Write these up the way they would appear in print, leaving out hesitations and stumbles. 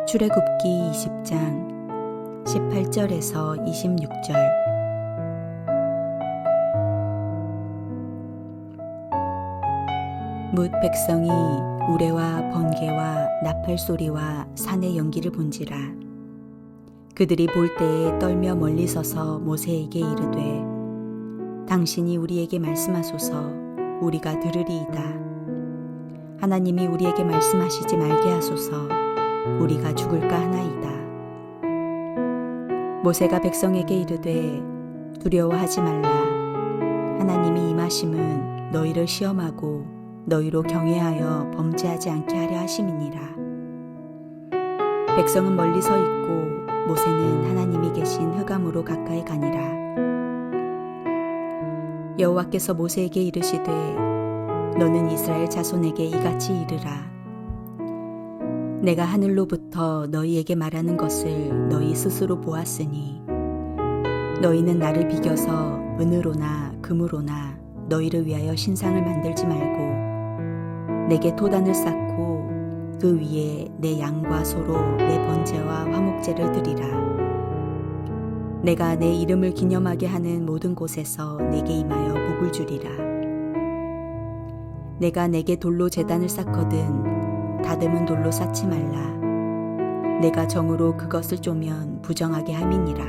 출애굽기 20장 18절에서 26절. 뭇 백성이 우레와 번개와 나팔 소리와 산의 연기를 본지라. 그들이 볼 때에 떨며 멀리 서서 모세에게 이르되, 당신이 우리에게 말씀하소서. 우리가 들으리이다. 하나님이 우리에게 말씀하시지 말게 하소서. 우리가 죽을까 하나이다. 모세가 백성에게 이르되, 두려워하지 말라. 하나님이 임하심은 너희를 시험하고 너희로 경외하여 범죄하지 않게 하려 하심이니라. 백성은 멀리 서 있고 모세는 하나님이 계신 흑암으로 가까이 가니라. 여호와께서 모세에게 이르시되, 너는 이스라엘 자손에게 이같이 이르라. 내가 하늘로부터 너희에게 말하는 것을 너희 스스로 보았으니 너희는 나를 비겨서 은으로나 금으로나 너희를 위하여 신상을 만들지 말고 내게 토단을 쌓고 그 위에 내 양과 소로 내 번제와 화목제를 드리라. 내가 내 이름을 기념하게 하는 모든 곳에서 내게 임하여 복을 주리라. 내가 내게 돌로 제단을 쌓거든 다듬은 돌로 쌓지 말라. 내가 정으로 그것을 쪼면 부정하게 함이니라.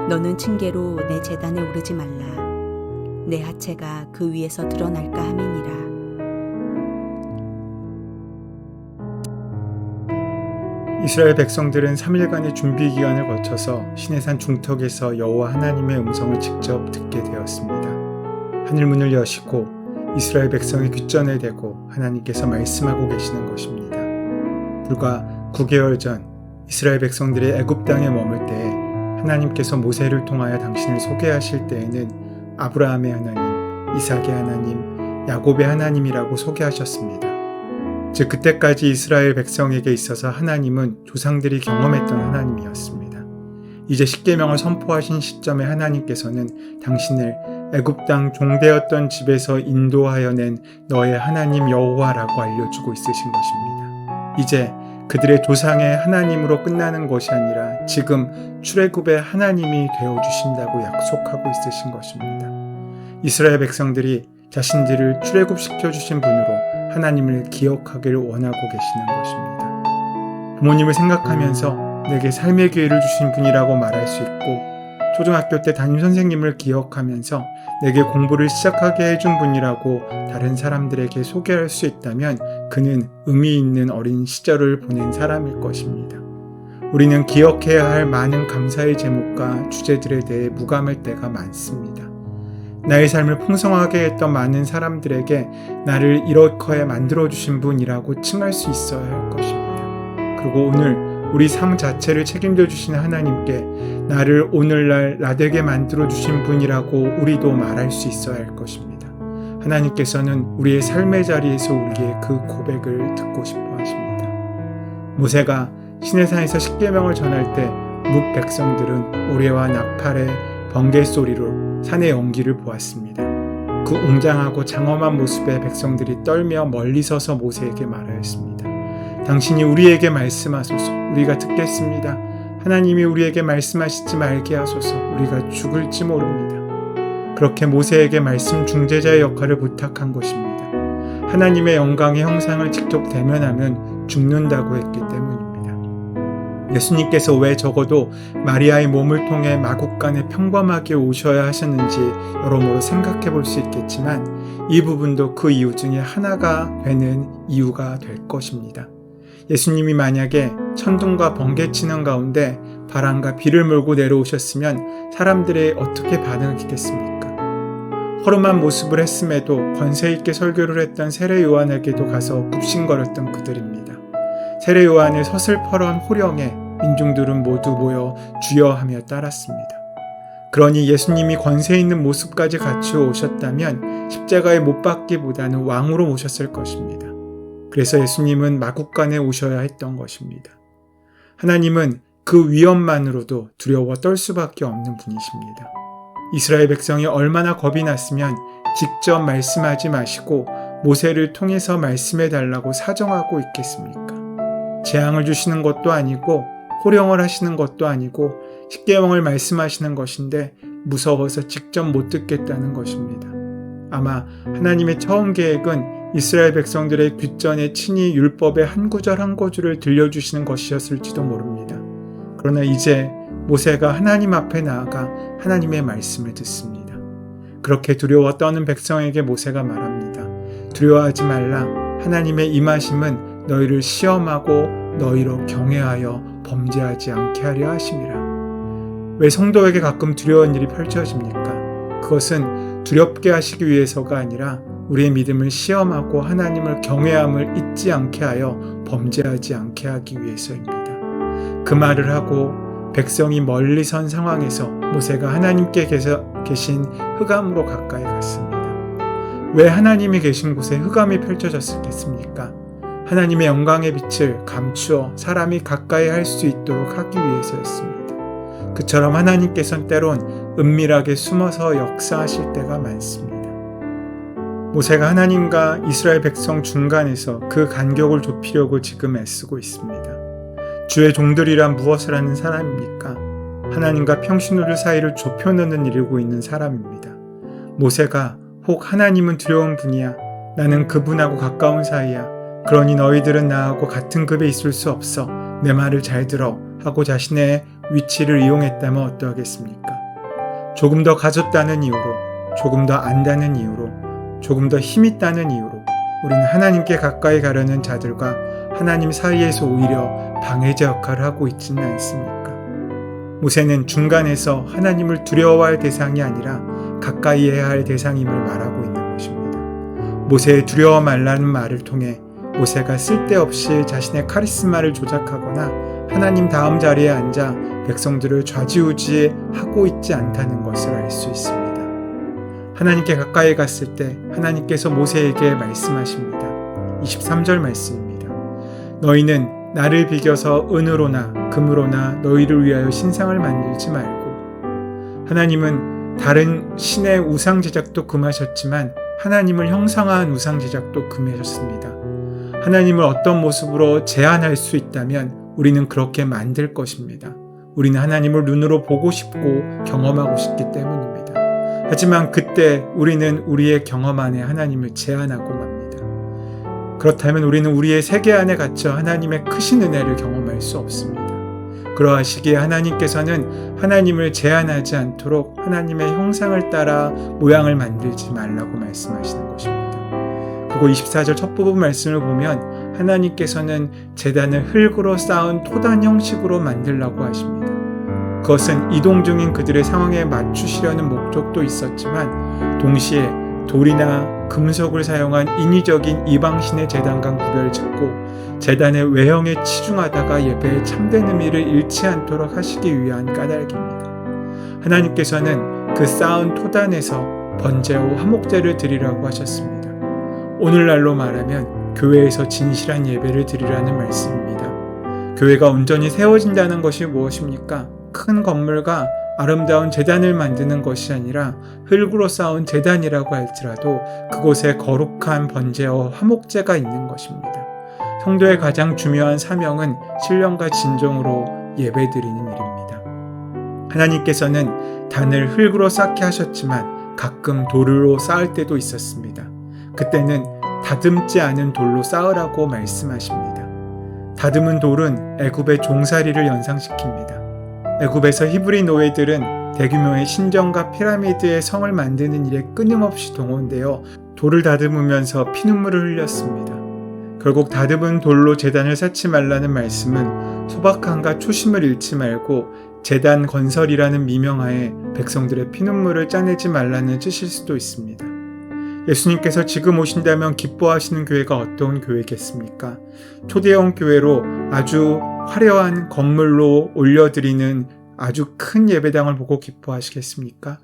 너는 층계로 내 제단에 오르지 말라. 내 하체가 그 위에서 드러날까 함이니라. 이스라엘 백성들은 3일간의 준비 기간을 거쳐서 시내산 중턱에서 여호와 하나님의 음성을 직접 듣게 되었습니다. 하늘문을 여시고 이스라엘 백성의 귓전에 대고 하나님께서 말씀하고 계시는 것입니다. 불과 9개월 전 이스라엘 백성들이 애굽 땅에 머물 때에 하나님께서 모세를 통하여 당신을 소개하실 때에는 아브라함의 하나님, 이삭의 하나님, 야곱의 하나님이라고 소개하셨습니다. 즉 그때까지 이스라엘 백성에게 있어서 하나님은 조상들이 경험했던 하나님이었습니다. 이제 십계명을 선포하신 시점에 하나님께서는 당신을 애굽 땅 종되었던 집에서 인도하여 낸 너의 하나님 여호와라고 알려주고 있으신 것입니다. 이제 그들의 조상의 하나님으로 끝나는 것이 아니라 지금 출애굽의 하나님이 되어주신다고 약속하고 있으신 것입니다. 이스라엘 백성들이 자신들을 출애굽시켜주신 분으로 하나님을 기억하기를 원하고 계시는 것입니다. 부모님을 생각하면서 내게 삶의 기회를 주신 분이라고 말할 수 있고, 초등학교 때 담임선생님을 기억하면서 내게 공부를 시작하게 해준 분이라고 다른 사람들에게 소개할 수 있다면 그는 의미 있는 어린 시절을 보낸 사람일 것입니다. 우리는 기억해야 할 많은 감사의 제목과 주제들에 대해 무감할 때가 많습니다. 나의 삶을 풍성하게 했던 많은 사람들에게 나를 이렇게 만들어주신 분이라고 칭할 수 있어야 할 것입니다. 그리고 오늘 우리 삶 자체를 책임져 주시는 하나님께 나를 오늘날 나되게 만들어 주신 분이라고 우리도 말할 수 있어야 할 것입니다. 하나님께서는 우리의 삶의 자리에서 우리의 그 고백을 듣고 싶어 하십니다. 모세가 시내산에서 십계명을 전할 때 뭇 백성들은 우레와 나팔의 번개 소리로 산의 연기를 보았습니다. 그 웅장하고 장엄한 모습에 백성들이 떨며 멀리 서서 모세에게 말하였습니다. 당신이 우리에게 말씀하소서. 우리가 듣겠습니다. 하나님이 우리에게 말씀하시지 말게 하소서. 우리가 죽을지 모릅니다. 그렇게 모세에게 말씀 중재자의 역할을 부탁한 것입니다. 하나님의 영광의 형상을 직접 대면하면 죽는다고 했기 때문입니다. 예수님께서 왜 적어도 마리아의 몸을 통해 마국간에 평범하게 오셔야 하셨는지 여러모로 생각해 볼 수 있겠지만 이 부분도 그 이유 중에 하나가 되는 이유가 될 것입니다. 예수님이 만약에 천둥과 번개치는 가운데 바람과 비를 몰고 내려오셨으면 사람들이 어떻게 반응했겠습니까? 허름한 모습을 했음에도 권세 있게 설교를 했던 세례 요한에게도 가서 굽신거렸던 그들입니다. 세례 요한의 서슬퍼런 호령에 민중들은 모두 모여 주여 하며 따랐습니다. 그러니 예수님이 권세 있는 모습까지 갖추어 오셨다면 십자가에 못 박기보다는 왕으로 오셨을 것입니다. 그래서 예수님은 마국간에 오셔야 했던 것입니다. 하나님은 그 위험만으로도 두려워 떨 수밖에 없는 분이십니다. 이스라엘 백성이 얼마나 겁이 났으면 직접 말씀하지 마시고 모세를 통해서 말씀해 달라고 사정하고 있겠습니까? 재앙을 주시는 것도 아니고 호령을 하시는 것도 아니고 십계명을 말씀하시는 것인데 무서워서 직접 못 듣겠다는 것입니다. 아마 하나님의 처음 계획은 이스라엘 백성들의 귓전에 친히 율법의 한 구절 한 구절을 들려주시는 것이었을지도 모릅니다. 그러나 이제 모세가 하나님 앞에 나아가 하나님의 말씀을 듣습니다. 그렇게 두려워 떠는 백성에게 모세가 말합니다. 두려워하지 말라. 하나님의 임하심은 너희를 시험하고 너희로 경외하여 범죄하지 않게 하려 하심이라. 왜 성도에게 가끔 두려운 일이 펼쳐집니까? 그것은 두렵게 하시기 위해서가 아니라 우리의 믿음을 시험하고 하나님을 경외함을 잊지 않게 하여 범죄하지 않게 하기 위해서입니다. 그 말을 하고 백성이 멀리 선 상황에서 모세가 하나님께 계신 흑암으로 가까이 갔습니다. 왜 하나님이 계신 곳에 흑암이 펼쳐졌겠습니까? 하나님의 영광의 빛을 감추어 사람이 가까이 할 수 있도록 하기 위해서였습니다. 그처럼 하나님께서는 때론 은밀하게 숨어서 역사하실 때가 많습니다. 모세가 하나님과 이스라엘 백성 중간에서 그 간격을 좁히려고 지금 애쓰고 있습니다. 주의 종들이란 무엇을 하는 사람입니까? 하나님과 평신호들 사이를 좁혀놓는 일을 하고 있는 사람입니다. 모세가 혹 하나님은 두려운 분이야. 나는 그분하고 가까운 사이야. 그러니 너희들은 나하고 같은 급에 있을 수 없어. 내 말을 잘 들어. 하고 자신의 위치를 이용했다면 어떠하겠습니까? 조금 더 가졌다는 이유로, 조금 더 안다는 이유로, 조금 더 힘있다는 이유로 우리는 하나님께 가까이 가려는 자들과 하나님 사이에서 오히려 방해자 역할을 하고 있지는 않습니까? 모세는 중간에서 하나님을 두려워할 대상이 아니라 가까이 해야 할 대상임을 말하고 있는 것입니다. 모세의 두려워 말라는 말을 통해 모세가 쓸데없이 자신의 카리스마를 조작하거나 하나님 다음 자리에 앉아 백성들을 좌지우지하고 있지 않다는 것을 알 수 있습니다. 하나님께 가까이 갔을 때 하나님께서 모세에게 말씀하십니다. 23절 말씀입니다. 너희는 나를 비겨서 은으로나 금으로나 너희를 위하여 신상을 만들지 말고. 하나님은 다른 신의 우상 제작도 금하셨지만 하나님을 형상화한 우상 제작도 금하셨습니다. 하나님을 어떤 모습으로 제한할 수 있다면 우리는 그렇게 만들 것입니다. 우리는 하나님을 눈으로 보고 싶고 경험하고 싶기 때문입니다. 하지만 그때 우리는 우리의 경험 안에 하나님을 제한하고 맙니다. 그렇다면 우리는 우리의 세계 안에 갇혀 하나님의 크신 은혜를 경험할 수 없습니다. 그러하시기에 하나님께서는 하나님을 제한하지 않도록 하나님의 형상을 따라 모양을 만들지 말라고 말씀하시는 것입니다. 그리고 24절 첫 부분 말씀을 보면 하나님께서는 제단을 흙으로 쌓은 토단 형식으로 만들라고 하십니다. 그것은 이동 중인 그들의 상황에 맞추시려는 목적도 있었지만 동시에 돌이나 금속을 사용한 인위적인 이방신의 제단과 구별짓고 제단의 외형에 치중하다가 예배의 참된 의미를 잃지 않도록 하시기 위한 까닭입니다. 하나님께서는 그 쌓은 토단에서 번제와 화목제를 드리라고 하셨습니다. 오늘날로 말하면 교회에서 진실한 예배를 드리라는 말씀입니다. 교회가 온전히 세워진다는 것이 무엇입니까? 큰 건물과 아름다운 제단을 만드는 것이 아니라 흙으로 쌓은 제단이라고 할지라도 그곳에 거룩한 번제와 화목제가 있는 것입니다. 성도의 가장 중요한 사명은 신령과 진정으로 예배드리는 일입니다. 하나님께서는 단을 흙으로 쌓게 하셨지만 가끔 돌로 쌓을 때도 있었습니다. 그때는 다듬지 않은 돌로 쌓으라고 말씀하십니다. 다듬은 돌은 애굽의 종살이를 연상시킵니다. 애굽에서 히브리 노예들은 대규모의 신전과 피라미드의 성을 만드는 일에 끊임없이 동원되어 돌을 다듬으면서 피눈물을 흘렸습니다. 결국 다듬은 돌로 제단을 쌓지 말라는 말씀은 소박함과 초심을 잃지 말고 제단 건설이라는 미명하에 백성들의 피눈물을 짜내지 말라는 뜻일 수도 있습니다. 예수님께서 지금 오신다면 기뻐하시는 교회가 어떤 교회겠습니까? 초대형 교회로 아주 화려한 건물로 올려드리는 아주 큰 예배당을 보고 기뻐하시겠습니까?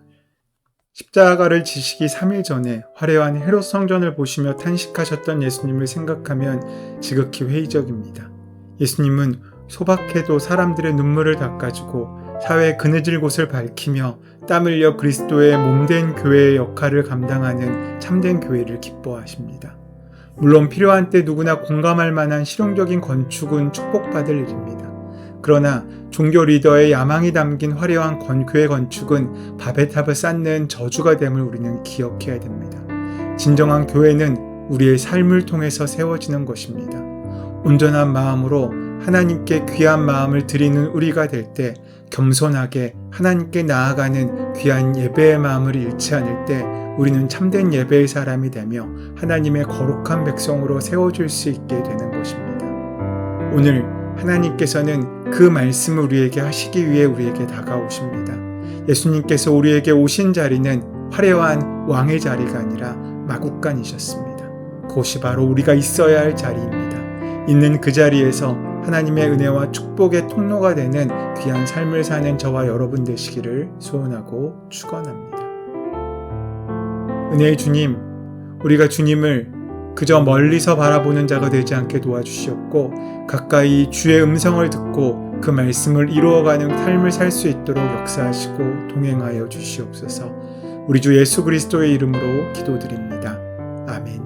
십자가를 지시기 3일 전에 화려한 헤롯 성전을 보시며 탄식하셨던 예수님을 생각하면 지극히 회의적입니다. 예수님은 소박해도 사람들의 눈물을 닦아주고 사회의 그늘질 곳을 밝히며 땀 흘려 그리스도의 몸된 교회의 역할을 감당하는 참된 교회를 기뻐하십니다. 물론 필요한 때 누구나 공감할 만한 실용적인 건축은 축복받을 일입니다. 그러나 종교 리더의 야망이 담긴 화려한 교회 건축은 밥의 탑을 쌓는 저주가 됨을 우리는 기억해야 됩니다. 진정한 교회는 우리의 삶을 통해서 세워지는 것입니다. 온전한 마음으로 하나님께 귀한 마음을 드리는 우리가 될 때, 겸손하게 하나님께 나아가는 귀한 예배의 마음을 잃지 않을 때 우리는 참된 예배의 사람이 되며 하나님의 거룩한 백성으로 세워질 수 있게 되는 것입니다. 오늘 하나님께서는 그 말씀을 우리에게 하시기 위해 우리에게 다가오십니다. 예수님께서 우리에게 오신 자리는 화려한 왕의 자리가 아니라 마구간이셨습니다. 그것이 바로 우리가 있어야 할 자리입니다. 있는 그 자리에서 하나님의 은혜와 축복의 통로가 되는 귀한 삶을 사는 저와 여러분 되시기를 소원하고 축원합니다. 은혜의 주님, 우리가 주님을 그저 멀리서 바라보는 자가 되지 않게 도와주시옵고 가까이 주의 음성을 듣고 그 말씀을 이루어가는 삶을 살 수 있도록 역사하시고 동행하여 주시옵소서. 우리 주 예수 그리스도의 이름으로 기도드립니다. 아멘.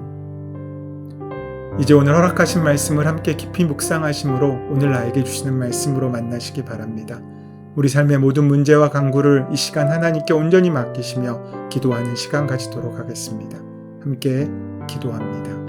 이제 오늘 허락하신 말씀을 함께 깊이 묵상하심으로 오늘 나에게 주시는 말씀으로 만나시기 바랍니다. 우리 삶의 모든 문제와 간구를 이 시간 하나님께 온전히 맡기시며 기도하는 시간 가지도록 하겠습니다. 함께 기도합니다.